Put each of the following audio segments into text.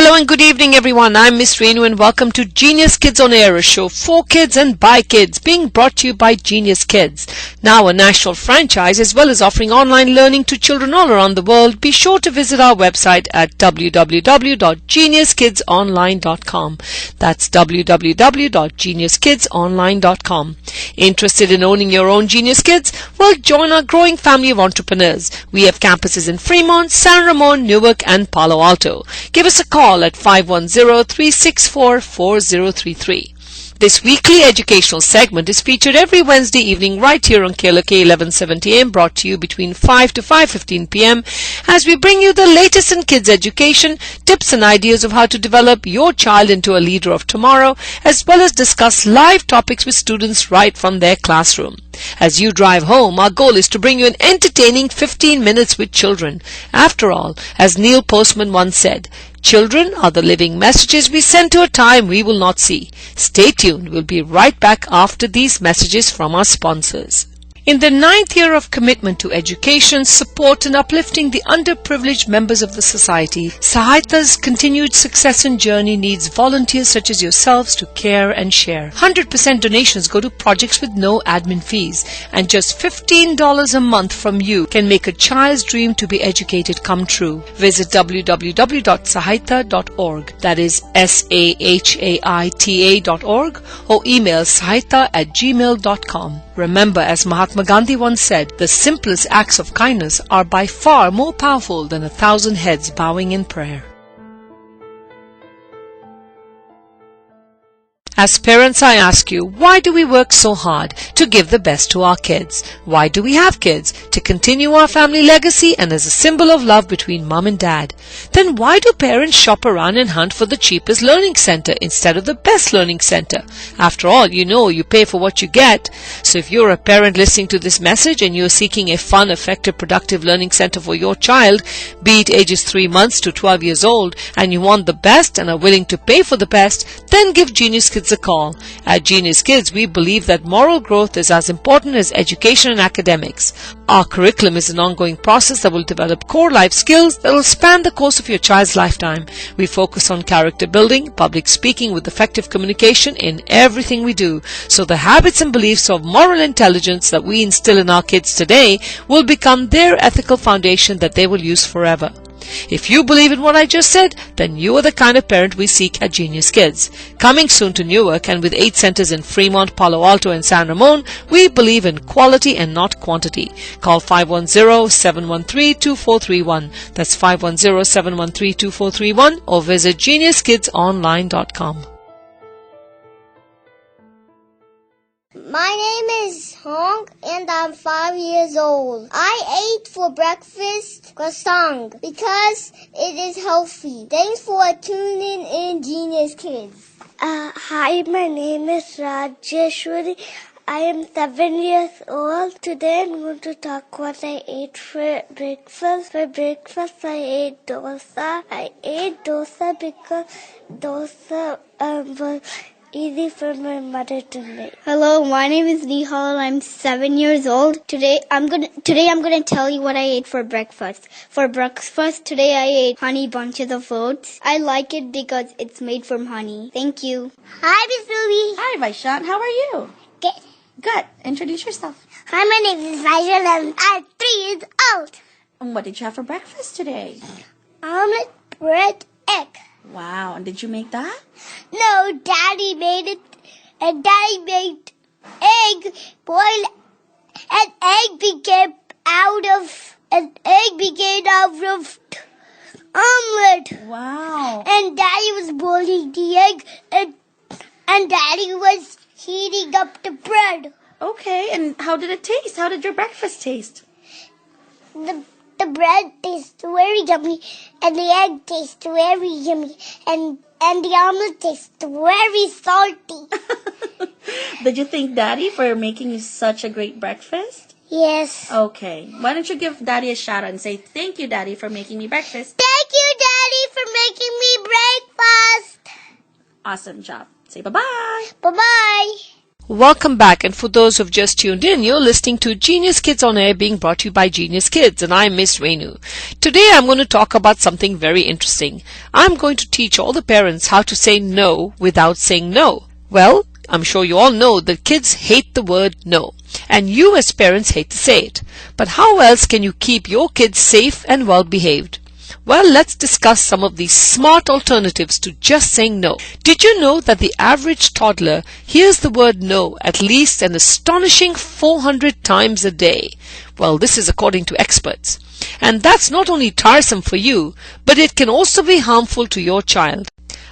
Hello and good evening everyone. I'm Miss Renu and welcome to Genius Kids On Air, a show for kids and by kids, being brought to you by Genius Kids. Now a national franchise as well as offering online learning to children all around the world. Be sure to visit our website at www.geniuskidsonline.com. That's www.geniuskidsonline.com. Interested in owning your own Genius Kids? Well, join our growing family of entrepreneurs. We have campuses in Fremont, San Ramon, Newark and Palo Alto. Give us a call at 510-364-4033. This weekly educational segment is featured every Wednesday evening right here on KLOK 1170 AM, brought to you between 5 to 5:15 p.m. as we bring you the latest in kids education, tips and ideas of how to develop your child into a leader of tomorrow, as well as discuss live topics with students right from their classroom. As you drive home, our goal is to bring you an entertaining 15 minutes with children. After all, as Neil Postman once said, children are the living messages we send to a time we will not see. Stay tuned. We'll be right back after these messages from our sponsors. In the 9th year of commitment to education, support and uplifting the underprivileged members of the society, Sahayata's continued success and journey needs volunteers such as yourselves to care and share. 100% donations go to projects with no admin fees, and just $15 a month from you can make a child's dream to be educated come true. Visit www.sahayata.org, that is SAHAITA.org, or email sahayata@gmail.com. Remember, as Mahatma Gandhi once said, the simplest acts of kindness are by far more powerful than 1,000 heads bowing in prayer. As parents, I ask you, why do we work so hard to give the best to our kids? Why do we have kids? To continue our family legacy and as a symbol of love between mom and dad. Then why do parents shop around and hunt for the cheapest learning center instead of the best learning center? After all, you know you pay for what you get. So if you're a parent listening to this message and you're seeking a fun, effective, productive learning center for your child, be it ages 3 months to 12 years old, and you want the best and are willing to pay for the best, then give Genius Kids a call. At Genius Kids, we believe that moral growth is as important as education and academics. Our curriculum is an ongoing process that will develop core life skills that will span the course of your child's lifetime. We focus on character building, public speaking with effective communication in everything we do, so the habits and beliefs of moral intelligence that we instill in our kids today will become their ethical foundation that they will use forever. If you believe in what I just said, then you are the kind of parent we seek at Genius Kids. Coming soon to Newark, and with 8 centers in Fremont, Palo Alto and San Ramon, we believe in quality and not quantity. Call 510-713-2431. That's 510-713-2431, or visit geniuskidsonline.com. My name is Hong and I'm 5 years old. I ate for breakfast croissant because it is healthy. Thanks for tuning in Genius Kids. Hi, my name is Rajeshwari. I am 7 years old. Today I'm going to talk what I ate for breakfast. For breakfast I ate dosa. I ate dosa because dosa was easy for my mother to make. Hello, my name is Nihal and I'm 7 years old. Today I'm gonna tell you what I ate for breakfast. For breakfast today I ate honey bunches of oats. I like it because it's made from honey. Thank you. Hi, Miss Ruby. Hi, Vaishant. How are you? Good. Good. Introduce yourself. Hi, my name is Vaishal and I'm 3 years old. And what did you have for breakfast today? Omelet, bread, egg. Wow. And did you make that? No, Daddy made it. And Daddy made egg, boiled, and egg became out of omelet. Wow. And Daddy was boiling the egg, and Daddy was heating up the bread. Okay. And how did it taste? How did your breakfast taste? The bread tastes very yummy, and the egg tastes very yummy, and the omelet tastes very salty. Did you thank Daddy for making you such a great breakfast? Yes. Okay. Why don't you give Daddy a shout out and say, thank you, Daddy, for making me breakfast. Thank you, Daddy, for making me breakfast. Awesome job. Say bye-bye. Bye-bye. Welcome back, and for those who've just tuned in, you're listening to Genius Kids on Air, being brought to you by Genius Kids, and I'm Miss Renu. Today I'm going to talk about something very interesting. I'm going to teach all the parents how to say no without saying no. Well, I'm sure you all know that kids hate the word no, and you as parents hate to say it. But how else can you keep your kids safe and well behaved? Well, let's discuss some of these smart alternatives to just saying no. Did you know that the average toddler hears the word no at least an astonishing 400 times a day? Well, this is according to experts. And that's not only tiresome for you, but it can also be harmful to your child.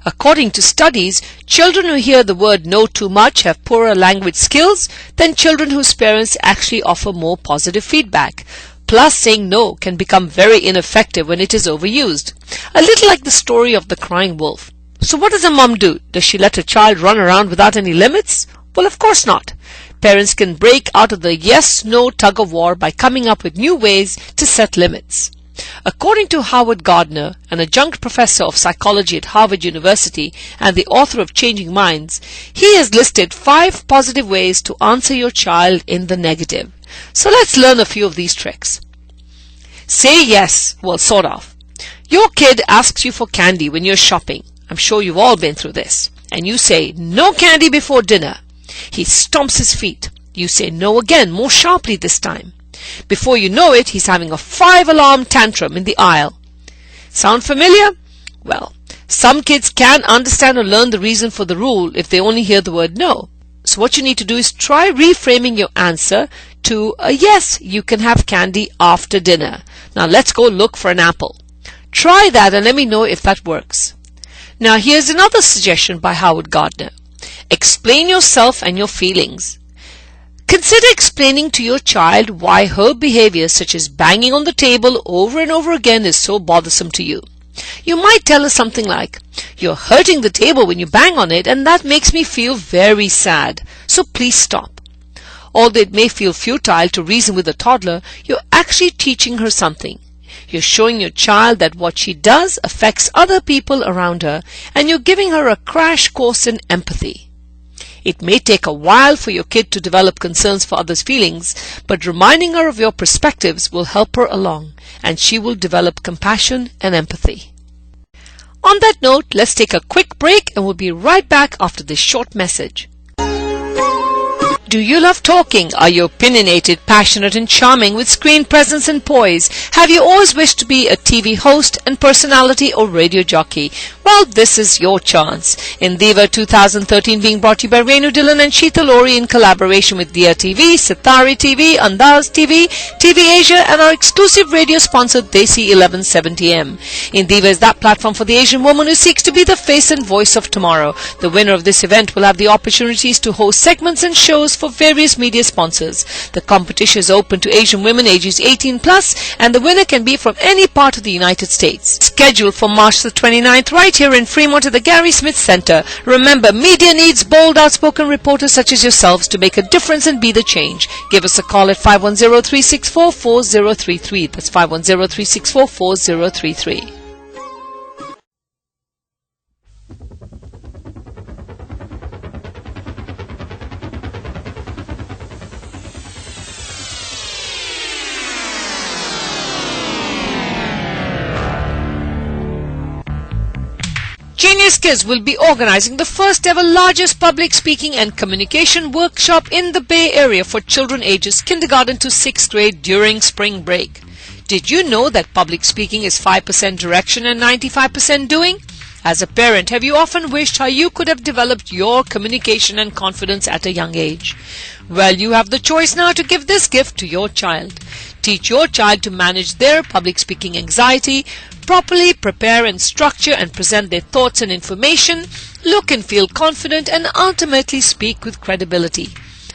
According to studies, children who hear the word no too much have poorer language skills than children whose parents actually offer more positive feedback. Plus, saying no can become very ineffective when it is overused. A little like the story of the crying wolf. So what does a mom do? Does she let her child run around without any limits? Well, of course not. Parents can break out of the yes-no tug-of-war by coming up with new ways to set limits. According to Howard Gardner, an adjunct professor of psychology at Harvard University and the author of Changing Minds, he has listed 5 positive ways to answer your child in the negative. So let's learn a few of these tricks. Say yes, well, sort of. Your kid asks you for candy when you're shopping. I'm sure you've all been through this. And you say, no candy before dinner. He stomps his feet. You say no again, more sharply this time. Before you know it, he's having a 5-alarm tantrum in the aisle. Sound familiar? Well, some kids can understand or learn the reason for the rule if they only hear the word no. So what you need to do is try reframing your answer to a yes, you can have candy after dinner. Now let's go look for an apple. Try that and let me know if that works. Now here's another suggestion by Howard Gardner. Explain yourself and your feelings. Consider explaining to your child why her behavior, such as banging on the table over and over again, is so bothersome to you. You might tell her something like, you're hurting the table when you bang on it, and that makes me feel very sad, so please stop. Although it may feel futile to reason with a toddler, you're actually teaching her something. You're showing your child that what she does affects other people around her, and you're giving her a crash course in empathy. It may take a while for your kid to develop concerns for others' feelings, but reminding her of your perspectives will help her along, and she will develop compassion and empathy. On that note, let's take a quick break, and we'll be right back after this short message. Do you love talking? Are you opinionated, passionate, and charming with screen presence and poise? Have you always wished to be a TV host and personality or radio jockey? Well, this is your chance. In Diva 2013 being brought to you by Renu Dillon and Sheeta Lori in collaboration with Dia TV, Sitari TV, Andaz TV, TV Asia, and our exclusive radio sponsor Desi 1170M. In Diva is that platform for the Asian woman who seeks to be the face and voice of tomorrow. The winner of this event will have the opportunities to host segments and shows for various media sponsors. The competition is open to Asian women ages 18+, and the winner can be from any part of the United States. Scheduled for March the 29th right here in Fremont at the Gary Smith Center. Remember, media needs bold, outspoken reporters such as yourselves to make a difference and be the change. Give us a call at 510-364-4033. That's 510-364-4033. Genius Kids will be organizing the first ever largest public speaking and communication workshop in the Bay Area for children ages kindergarten to 6th grade during spring break. Did you know that public speaking is 5% direction and 95% doing? As a parent, have you often wished how you could have developed your communication and confidence at a young age? Well, you have the choice now to give this gift to your child. Teach your child to manage their public speaking anxiety, properly prepare and structure and present their thoughts and information, look and feel confident, and ultimately speak with credibility.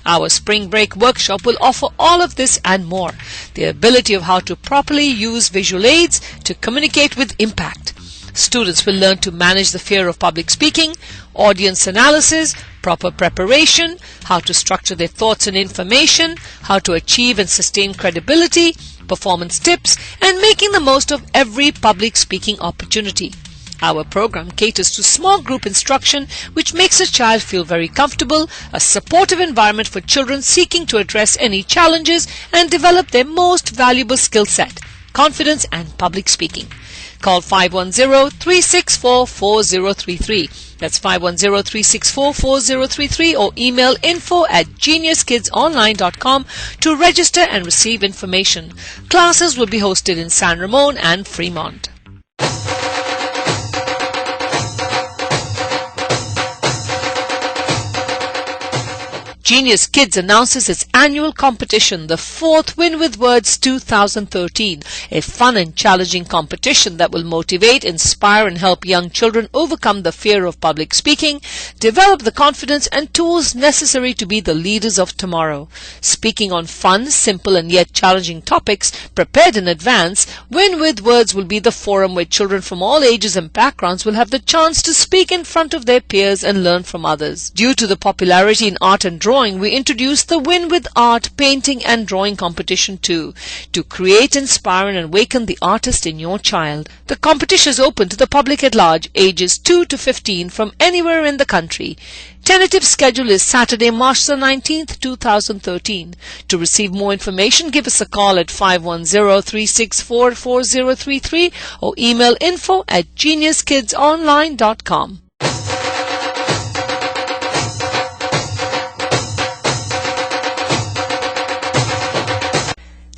Our spring break workshop will offer all of this and more. The ability of how to properly use visual aids to communicate with impact. Students will learn to manage the fear of public speaking, audience analysis, proper preparation, how to structure their thoughts and information, how to achieve and sustain credibility, performance tips, and making the most of every public speaking opportunity. Our program caters to small group instruction, which makes a child feel very comfortable, a supportive environment for children seeking to address any challenges and develop their most valuable skill set, confidence and public speaking. Call 510-364-4033. That's 510-364-4033 or email info@geniuskidsonline.com to register and receive information. Classes will be hosted in San Ramon and Fremont. Genius Kids announces its annual competition, the 4th Win with Words 2013, a fun and challenging competition that will motivate, inspire and help young children overcome the fear of public speaking, develop the confidence and tools necessary to be the leaders of tomorrow. Speaking on fun, simple and yet challenging topics prepared in advance, Win with Words will be the forum where children from all ages and backgrounds will have the chance to speak in front of their peers and learn from others. Due to the popularity in art and drawing, we introduced the Win with Art, Painting and Drawing competition too, to create, inspire and awaken the artist in your child. The competition is open to the public at large, ages 2 to 15 from anywhere in the country. Tentative schedule is Saturday, March the 19th, 2013. To receive more information, give us a call at 510-364-4033 or email info@geniuskidsonline.com.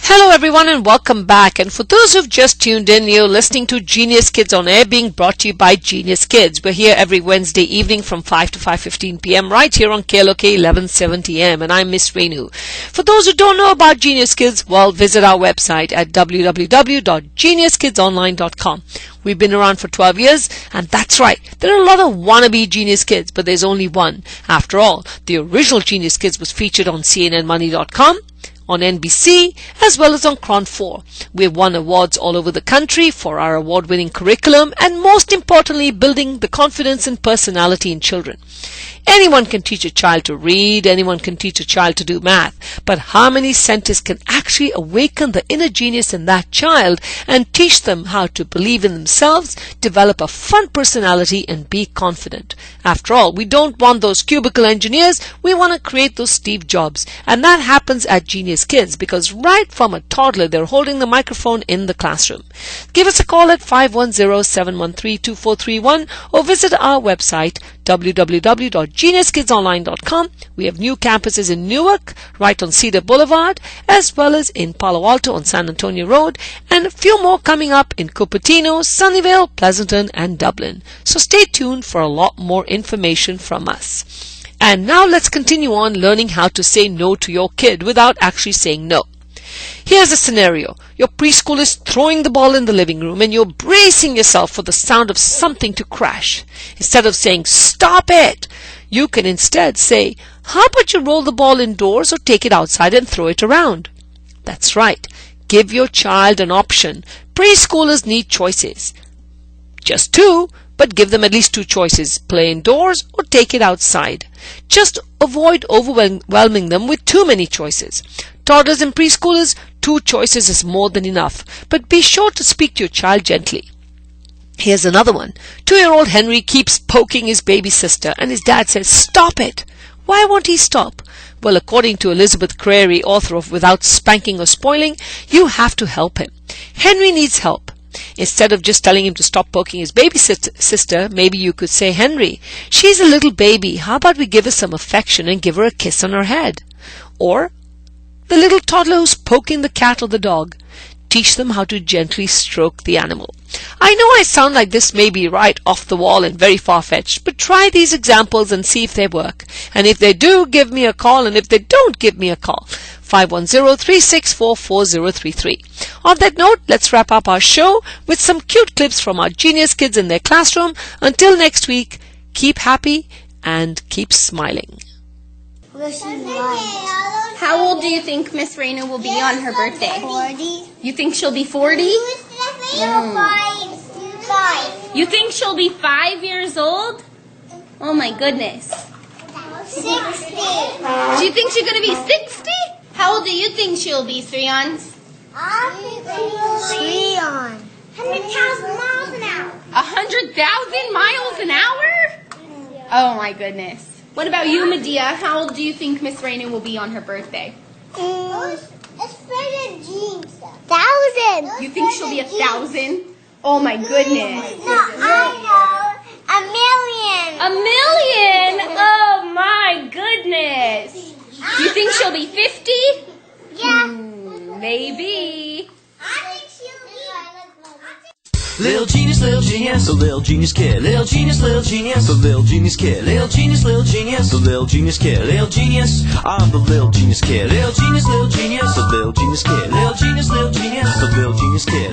Hello everyone and welcome back, and for those who've just tuned in, you're listening to Genius Kids on Air, being brought to you by Genius Kids. We're here every Wednesday evening from 5 to 5:15 p.m. right here on KLOK 1170 AM, and I'm Miss Renu. For those who don't know about Genius Kids, well, visit our website at www.geniuskidsonline.com. We've been around for 12 years, and that's right, there are a lot of wannabe Genius Kids, but there's only one. After all, the original Genius Kids was featured on CNNmoney.com, on NBC, as well as on Cron 4. We've won awards all over the country for our award-winning curriculum and, most importantly, building the confidence and personality in children. Anyone can teach a child to read, anyone can teach a child to do math, but how many scientists can actually awaken the inner genius in that child and teach them how to believe in themselves, develop a fun personality and be confident? After all, we don't want those cubicle engineers, we want to create those Steve Jobs, and that happens at Genius Kids, because right from a toddler they're holding the microphone in the classroom. Give us a call at 510-713-2431 or visit our website www.geniuskidsonline.com. We have new campuses in Newark, right on Cedar Boulevard, as well as in Palo Alto on San Antonio Road, and a few more coming up in Cupertino, Sunnyvale, Pleasanton, and Dublin. So stay tuned for a lot more information from us. And now let's continue on learning how to say no to your kid without actually saying no. Here's a scenario. Your preschool is throwing the ball in the living room and you're bracing yourself for the sound of something to crash. Instead of saying, "Stop it!" you can instead say, "How about you roll the ball indoors or take it outside and throw it around?" That's right. Give your child an option. Preschoolers need choices. Just two, but give them at least two choices. Play indoors or take it outside. Just avoid overwhelming them with too many choices. Toddlers and preschoolers, two choices is more than enough, but be sure to speak to your child gently. Here's another one. 2-year-old Henry keeps poking his baby sister and his dad says, "Stop it." Why won't he stop? Well, according to Elizabeth Crary, author of Without Spanking or Spoiling, you have to help him. Henry needs help. Instead of just telling him to stop poking his baby sister, maybe you could say, "Henry, she's a little baby. How about we give her some affection and give her a kiss on her head?" Or, the little toddler who's poking the cat or the dog. Teach them how to gently stroke the animal. I know I sound like this may be right off the wall and very far-fetched, but try these examples and see if they work. And if they do, give me a call, and if they don't, give me a call. 510-364-4033. On that note, let's wrap up our show with some cute clips from our Genius Kids in their classroom. Until next week, keep happy and keep smiling. How old do you think Miss Reina will be on her birthday? 40. You think she'll be 40? You think she'll be 5 years old? Oh my goodness. 60. Do you think she's going to be 60? How old do you think she'll be, Srians? I think 100,000 miles an hour. 100,000 miles an hour? Oh my goodness. What about you, Medea? How old do you think Miss Raina will be on her birthday? It's for the jeans. 1,000. You think she'll be 1,000? Oh my goodness. No, I know. 1,000,000? Oh my goodness. Do you think she'll be 50? Yeah. Maybe. I think she'll be. Little genius, a little genius kid. Little genius, a little genius kid. Little genius, a little genius kid. Little genius, I'm the little genius kid. Little genius, a little genius kid. Little genius, a little genius kid.